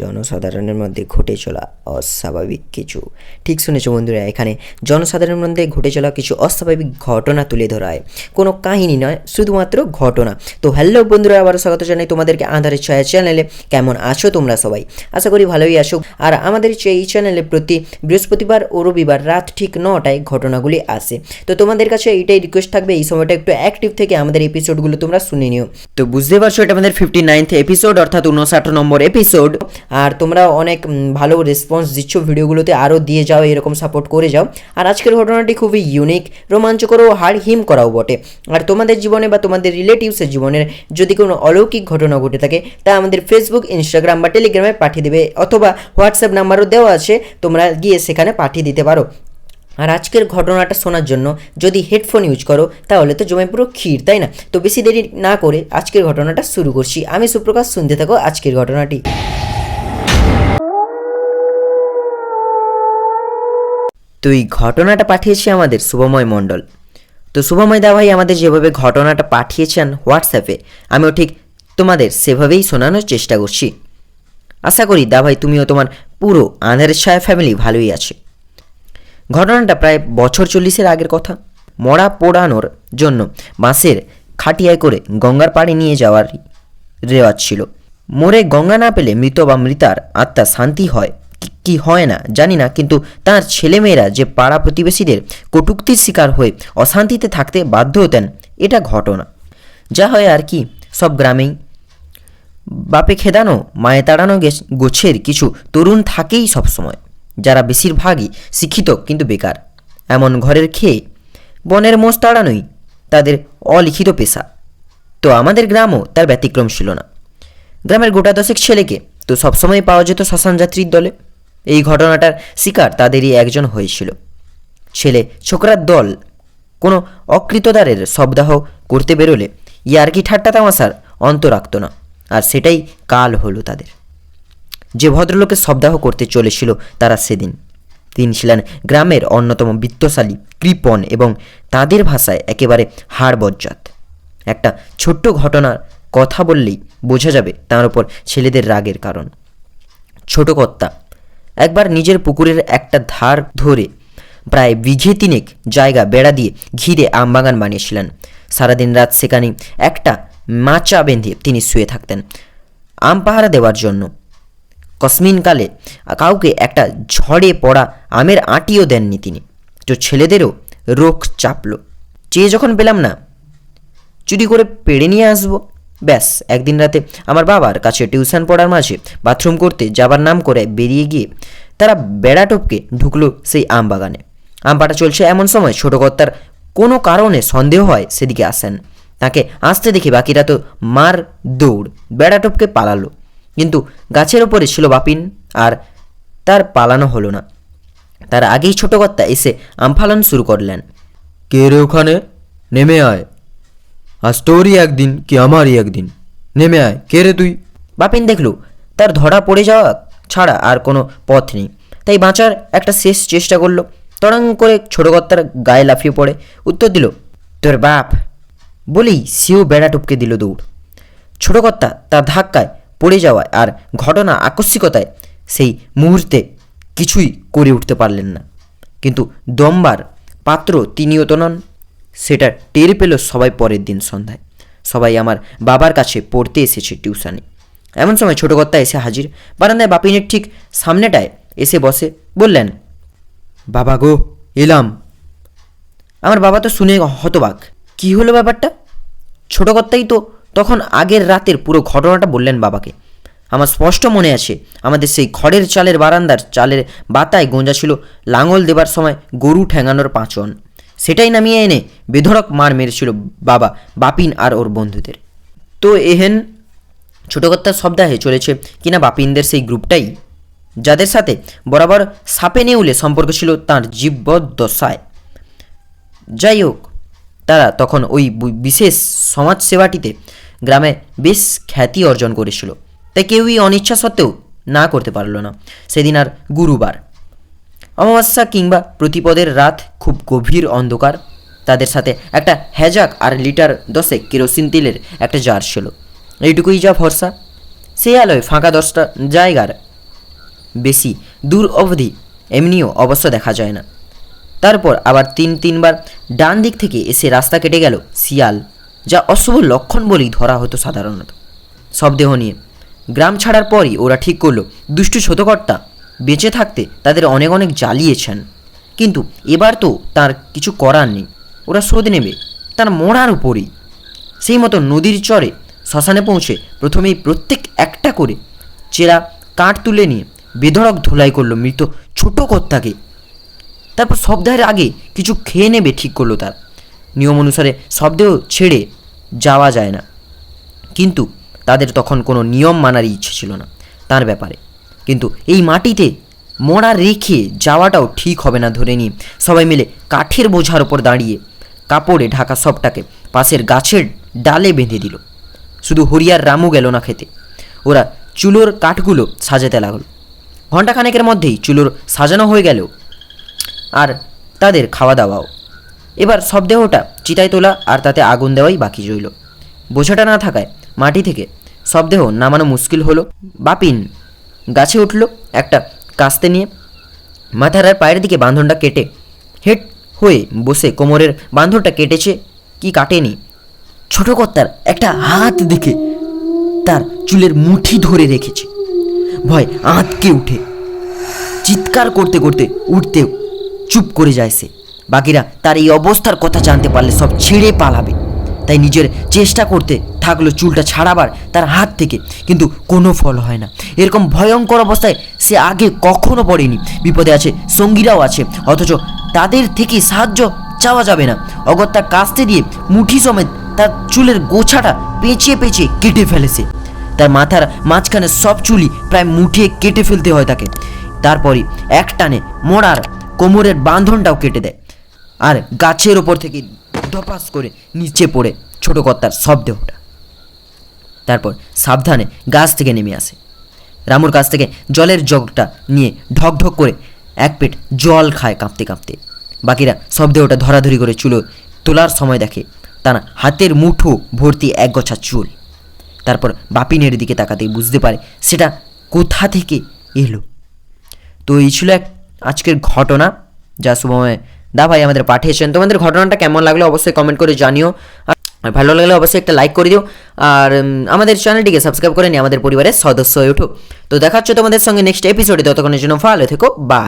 জনসাধারণের মধ্যে ঘটে চলা অস্বাভাবিক কিছু। ঠিক শুনেছো বন্ধুরা, এখানে জনসাধারণের মধ্যে ঘটে চলা কিছু অস্বাভাবিক ঘটনা তুলে ধরা হয়, কোনো কাহিনী নয়, শুধুমাত্র ঘটনা। তো হ্যালো বন্ধুরা, আবারও স্বাগত জানাই তোমাদেরকে আঁধারের ছায়া চ্যানেলে। কেমন আছো তোমরা সবাই? আশা করি ভালোই আছো। আর আমাদের এই চ্যানেলে প্রতি বৃহস্পতিবার ও রবিবার রাত ঠিক 9টায় ঘটনাগুলি আসে। তো তোমাদের কাছে এইটাই রিকোয়েস্ট থাকবে, এই সময়টা একটু অ্যাক্টিভ থেকে আমাদের এপিসোডগুলো তোমরা শুনে নিও। তো বুঝতে পারছো, এটা আমাদের 59th এপিসোড, অর্থাৎ 59 নম্বর এপিসোড। আর তোমরা অনেক ভালো রেসপন্স দিচ্ছ ভিডিওগুলোতে, আরও দিয়ে যাও, এরকম সাপোর্ট করে যাও। আর আজকের ঘটনাটি খুবই ইউনিক, রোমাঞ্চকর ও হিম করাও বটে। আর তোমাদের জীবনে বা তোমাদের রিলেটিভসের জীবনের যদি কোনো অলৌকিক ঘটনা ঘটে থাকে, তা আমাদের ফেসবুক, ইনস্টাগ্রাম বা টেলিগ্রামে পাঠিয়ে দেবে, অথবা হোয়াটসঅ্যাপ নাম্বারও দেওয়া আছে, তোমরা গিয়ে সেখানে পাঠিয়ে দিতে পারো। আর আজকের ঘটনাটা শোনার জন্য যদি হেডফোন ইউজ করো তাহলে তো জমে পুরো ক্ষীর, তাই না? তো বেশি দেরি না করে আজকের ঘটনাটা শুরু করছি। আমি সুপ্রকাশ, শুনতে থাকো আজকের ঘটনাটি। তো এই ঘটনাটা পাঠিয়েছে আমাদের শুভময় মণ্ডল। তো শুভময় দা ভাই আমাদের যেভাবে ঘটনাটা পাঠিয়েছেন হোয়াটসঅ্যাপে, আমিও ঠিক তোমাদের সেভাবেই শোনানোর চেষ্টা করছি। আশা করি দা ভাই তুমিও তোমার পুরো আঁধারের ছায়া ফ্যামিলি ভালোই আছে। ঘটনাটা প্রায় বছর 40-এর আগের কথা। মরা পোড়ানোর জন্য বাঁশের খাটিয়ায় করে গঙ্গার পাড়ে নিয়ে যাওয়ার রেওয়াজ ছিল। মরে গঙ্গা না পেলে মৃত বা মৃতার আত্মা শান্তি হয় কি হয় না জানি না, কিন্তু তার ছেলেমেয়েরা যে পাড়া প্রতিবেশীদের কটূক্তির শিকার হয়ে অশান্তিতে থাকতে বাধ্য হতেন, এটা ঘটনা। যা হয় আর কি, সব গ্রামেই বাপে খেদানো মায়ে তাড়ানো গোছের কিছু তরুণ থাকেই সবসময়, যারা বেশিরভাগই শিক্ষিত কিন্তু বেকার। এমন ঘরের খেয়ে বনের মোষ তাড়ানোই তাদের অলিখিত পেশা। তো আমাদের গ্রামও তার ব্যতিক্রম ছিল না। গ্রামের গোটা 10 ছেলেকে তো সবসময় পাওয়া যেত শ্মশান যাত্রীর দলে। এই ঘটনাটার শিকার তাদেরই একজন হয়েছিল। ছেলে ছোকরার দল কোনো অকৃতদারের শবদাহ করতে বেরোলে ইয়ার্কি ঠাট্টা তামাশার অন্ত রাখত না। আর সেটাই কাল হলো তাদের। যে ভদ্রলোকের শবদাহ করতে চলেছিল তারা সেদিন, তিনি ছিলেন গ্রামের অন্যতম বিত্তশালী, কৃপণ এবং তাদের ভাষায় একেবারে হাড় বজ্জাত। একটা ছোট্ট ঘটনার কথা বললেই বোঝা যাবে তার উপর ছেলেদের রাগের কারণ। ছোট কর্তা একবার নিজের পুকুরের একটা ধার ধরে প্রায় বিঘে 3 জায়গা বেড়া দিয়ে ঘিরে আমবাগান বানিয়েছিলেন। সারাদিন রাত সেখানে একটা মাচা বেঁধে তিনি শুয়ে থাকতেন আম পাহারা দেওয়ার জন্য। কসমিনকালে কাউকে একটা ঝড়ে পড়া আমের আঁটিও দেননি তিনি। তো ছেলেদেরও রোখ চাপল, চেয়ে যখন পেলাম না, চুরি করে পেড়ে নিয়ে আসবো। ব্যাস, একদিন রাতে আমার বাবার কাছে টিউশন পড়ার মাঝে বাথরুম করতে যাবার নাম করে বেরিয়ে গিয়ে তারা বেড়া টপকে ঢুকলো সেই আম বাগানে। আম পাটা চলছে এমন সময় ছোট কর্তার কোনো কারণে সন্দেহ হয় সেদিকে আসেন। তাকে আসতে দেখে বাকিরা তো মার দৌড়, বেড়া টপকে পালালো। কিন্তু গাছের ওপরে ছিল বাপিন, আর তার পালানো হলো না। তার আগেই ছোট কর্তা এসে আমফালন শুরু করলেন। কে রে ওখানে? নেমে আয়, আজ তোরই একদিন কি আমারই একদিন, নেমে আয়। কে রে তুই? বাপিন দেখল তার ধরা পড়ে যাওয়া ছাড়া আর কোনো পথ নেই, তাই বাঁচার একটা শেষ চেষ্টা করলো। তড়াং করে ছোট কর্তার গায়ে লাফিয়ে পড়ে উত্তর দিল, তোর বাপ। বলেই সেও বেড়া টপকে দিল দৌড়। ছোট কর্তা তার ধাক্কায় পড়ে যাওয়ায় আর ঘটনা আকস্মিকতায় সেই মুহূর্তে কিছুই করে উঠতে পারলেন না। কিন্তু দমবার পাত্র তিনিও তো নন, সেটা টের পেল সবাই পরের দিন সন্ধ্যায়। সবাই আমার বাবার কাছে পড়তে এসেছে টিউশনে। এমন সময় ছোট কর্তা এসে হাজির। বারান্দায় বাপিনের ঠিক সামনেটায় এসে বসে বললেন, বাবা গো, এলাম। আমার বাবা তো শুনে হতবাক। কি হলো ব্যাপারটা? ছোট কর্তাই তো তখন আগের রাতের পুরো ঘটনাটা বললেন বাবাকে। আমার স্পষ্ট মনে আছে, আমাদের সেই খড়ের চালের বারান্দার চালের বাতায় গোঁজা ছিল লাঙল দেবার সময় গরু ঠ্যাঙানোর পাঁচন। সেটাই নামিয়ে এনে বেধড়ক মার মেরেছিল বাবা বাপিন আর ওর বন্ধুদের। তো এহেন ছোট কর্তার শব্দাহে চলেছে কিনা বাপিনদের সেই গ্রুপটাই, যাদের সাথে বরাবর সাপে নেউলে সম্পর্ক ছিল তাঁর জীবদ্দশায়। যাই হোক, তারা তখন ওই বিশেষ সমাজসেবাটিতে গ্রামে বেশ খ্যাতি অর্জন করেছিল, তাই কেউই অনিচ্ছা সত্ত্বেও না করতে পারল না। সেদিন আর গুরুবার, অমাবস্যা কিংবা প্রতিপদের রাত, খুব গভীর অন্ধকার। তাদের সাথে একটা হ্যাজাক আর লিটার 10 কেরোসিন তেলের একটা জার ছিল, এইটুকুই যা ভরসা। সেই আলোয় ফাঁকা 10টা জায়গার বেশি দূর অবধি এমনিও অবস্থা দেখা যায় না। তারপর আবার তিনবার ডান দিক থেকে এসে রাস্তা কেটে গেল শিয়াল, যা অশুভ লক্ষণ বলেই ধরা হতো সাধারণত। শবদেহ নিয়ে গ্রাম ছাড়ার পরই ওরা ঠিক করলো দুষ্টু ছোটকর্তা বেঁচে থাকতে তাদের অনেক অনেক জ্বালিয়েছেন, কিন্তু এবার তো তার কিছু করার নেই, ওরা শোধ নেবে তার মরার উপরেই। সেই মতো নদীর চরে শ্মশানে পৌঁছে প্রথমেই প্রত্যেক একটা করে চেরা কাঠ তুলে নিয়ে বেধড়ক ধুলাই করলো মৃত ছোট কর্তাকে। তারপর শবদেহের আগে কিছু খেয়ে নেবে ঠিক করলো তার। নিয়ম অনুসারে শবদেহ ছেড়ে যাওয়া যায় না, কিন্তু তাদের তখন কোনো নিয়ম মানারই ইচ্ছে ছিল না তার ব্যাপারে। কিন্তু এই মাটিতে মরা রেখে যাওয়াটাও ঠিক হবে না ধরে নিয়ে সবাই মিলে কাঠের বোঝার ওপর দাঁড়িয়ে কাপড়ে ঢাকা সবটাকে পাশের গাছের ডালে বেঁধে দিল। শুধু হরিয়ার রামু গেল না খেতে। ওরা চুলোর কাঠগুলো সাজাতে লাগলো। ঘণ্টাখানেকের মধ্যেই চুলোর সাজানো হয়ে গেল আর তাদের খাওয়া দাওয়াও। এবার শবদেহটা চিতায় তোলা আর তাতে আগুন দেওয়াই বাকি রইল। বোঝাটা না থাকায় মাটি থেকে শবদেহ নামানো মুশকিল হলো। বাপিন গাছে উঠল একটা কাস্তে নিয়ে, মাথার আর পায়ের দিকে বাঁধনটা কেটে হেড হয়ে বসে কোমরের বাঁধনটা কেটেছে কি কাটেনি ছোট কর্তার একটা হাত দেখে তার চুলের মুঠি ধরে রেখেছে। ভয় আঁতকে উঠে চিৎকার করতে করতে উঠতেও চুপ করে যায় সে। বাকিরা তার এই অবস্থার কথা জানতে পারলে সব ছেড়ে পালাবে, তাই নিজের চেষ্টা করতে থাকলো চুলটা ছাড়াবার তার হাত থেকে, কিন্তু কোনো ফল হয় না। এরকম ভয়ঙ্কর অবস্থায় সে আগে কখনো পড়েনি। বিপদে আছে, সঙ্গীরাও আছে, অথচ তাদের থেকে সাহায্য চাওয়া যাবে না। অগত্যা কাস্তে দিয়ে মুঠি সমেত তার চুলের গোছাটা পেঁচিয়ে পেঁচিয়ে কেটে ফেলেছে। তার মাথার মাঝখানে সব চুলই প্রায় মুঠিয়ে কেটে ফেলতে হয় তাকে। তারপরই এক টানে মোড়ার কোমরের বাঁধনটাও কেটে দেয় আর গাছের ওপর থেকে ধপাস করে নিচে পড়ে ছোট কর্তার শবদেহটা। তারপর সাবধানে গাছ থেকে নেমে আসে। রামুর কাছ থেকে জলের জগটা নিয়ে ঢকঢক করে এক পেট জল খায় কাঁপতে কাঁপতে। বাকিরা শবদেহটা ধরাধরি করে চুলো তোলার সময় দেখে তার হাতের মুঠো ভর্তি এক গোছা চুল। তারপর বাপিনের দিকে তাকাতেই বুঝতে পারে সেটা কোথা থেকে এলো। তো এই ছিল আজকের ঘটনা যা শুভময় দা ভাই আমাদের পাঠিয়েছেন। তোমাদের ঘটনাটা কেমন লাগলো অবশ্যই কমেন্ট করে জানিও, আর ভালো লাগলে অবশ্যই একটা লাইক করে দিও, আর আমাদের চ্যানেলটিকে সাবস্ক্রাইব করে নিয়ে আমাদের পরিবারের সদস্য হয়ে ওঠো। তো দেখা হচ্ছে তোমাদের সঙ্গে নেক্সট এপিসোডে, ততক্ষণের জন্য ভালো থেকো, বাই।